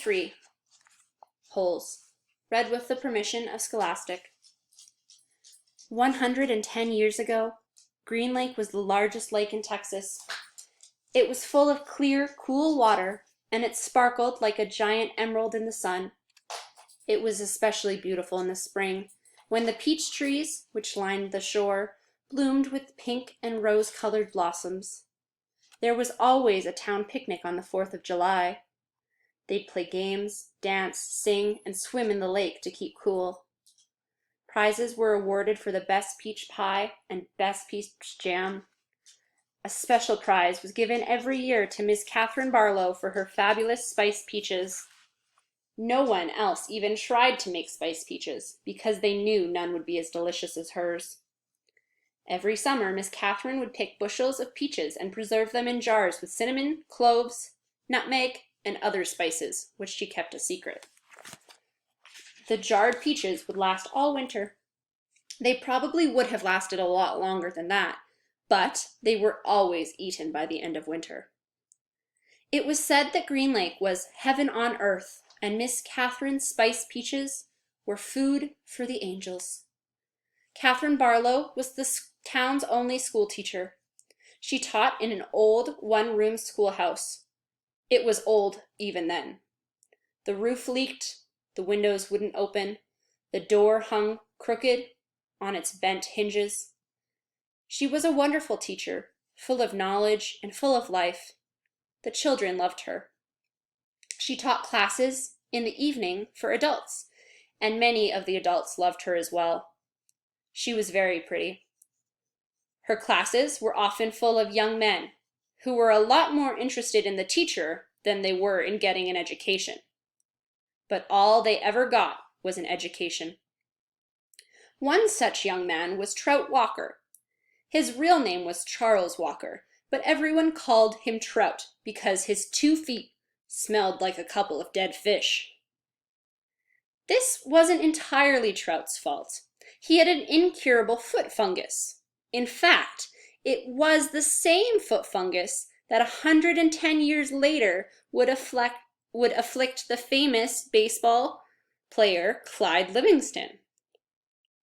3. Holes. Read with the permission of Scholastic. 110 years ago, Green Lake was the largest lake in Texas. It was full of clear, cool water, and it sparkled like a giant emerald in the sun. It was especially beautiful in the spring, when the peach trees, which lined the shore, bloomed with pink and rose-colored blossoms. There was always a town picnic on the 4th of July. They'd play games, dance, sing, and swim in the lake to keep cool. Prizes were awarded for the best peach pie and best peach jam. A special prize was given every year to Miss Catherine Barlow for her fabulous spiced peaches. No one else even tried to make spiced peaches because they knew none would be as delicious as hers. Every summer, Miss Catherine would pick bushels of peaches and preserve them in jars with cinnamon, cloves, nutmeg, and other spices, which she kept a secret. The jarred peaches would last all winter. They probably would have lasted a lot longer than that, but they were always eaten by the end of winter. It was said that Green Lake was heaven on earth, and Miss Catherine's spiced peaches were food for the angels. Catherine Barlow was the town's only school teacher. She taught in an old one-room schoolhouse. It was old even then. The roof leaked, the windows wouldn't open, the door hung crooked on its bent hinges. She was a wonderful teacher, full of knowledge and full of life. The children loved her. She taught classes in the evening for adults, and many of the adults loved her as well. She was very pretty. Her classes were often full of young men who were a lot more interested in the teacher than they were in getting an education. But all they ever got was an education. One such young man was Trout Walker. His real name was Charles Walker, but everyone called him Trout because his 2 feet smelled like a couple of dead fish. This wasn't entirely Trout's fault. He had an incurable foot fungus. In fact, it was the same foot fungus that 110 years later would afflict the famous baseball player Clyde Livingston.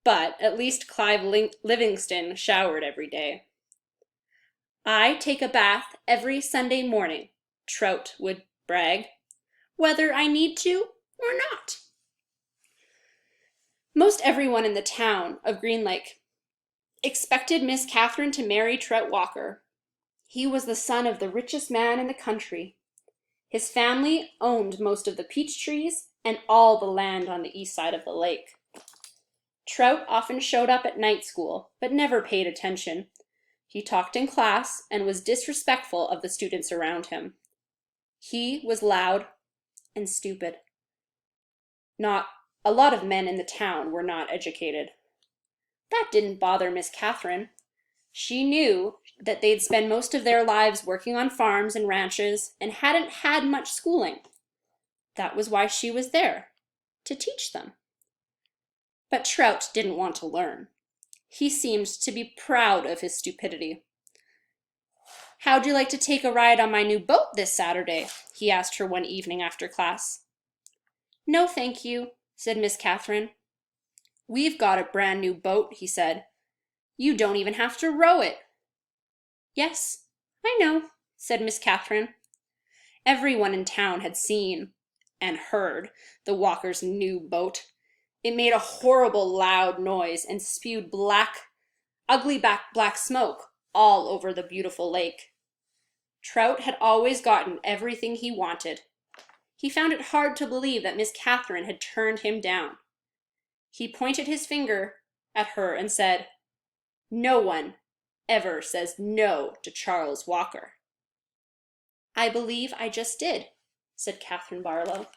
But at least Clyde Livingston showered every day. "I take a bath every Sunday morning," Trout would brag, "whether I need to or not." Most everyone in the town of Green Lake expected Miss Catherine to marry Trout Walker. He was the son of the richest man in the country. His family owned most of the peach trees and all the land on the east side of the lake. Trout often showed up at night school, but never paid attention. He talked in class and was disrespectful of the students around him. He was loud and stupid. A lot of men in the town were not educated. That didn't bother Miss Catherine. She knew that they'd spend most of their lives working on farms and ranches and hadn't had much schooling. That was why she was there, to teach them. But Trout didn't want to learn. He seemed to be proud of his stupidity. "How'd you like to take a ride on my new boat this Saturday?" he asked her one evening after class. "No, thank you," said Miss Catherine. "We've got a brand new boat," he said. "You don't even have to row it." "Yes, I know," said Miss Catherine. Everyone in town had seen and heard the Walkers' new boat. It made a horrible loud noise and spewed ugly black smoke all over the beautiful lake. Trout had always gotten everything he wanted. He found it hard to believe that Miss Catherine had turned him down. He pointed his finger at her and said, "No one ever says no to Charles Walker." "I believe I just did," said Catherine Barlow.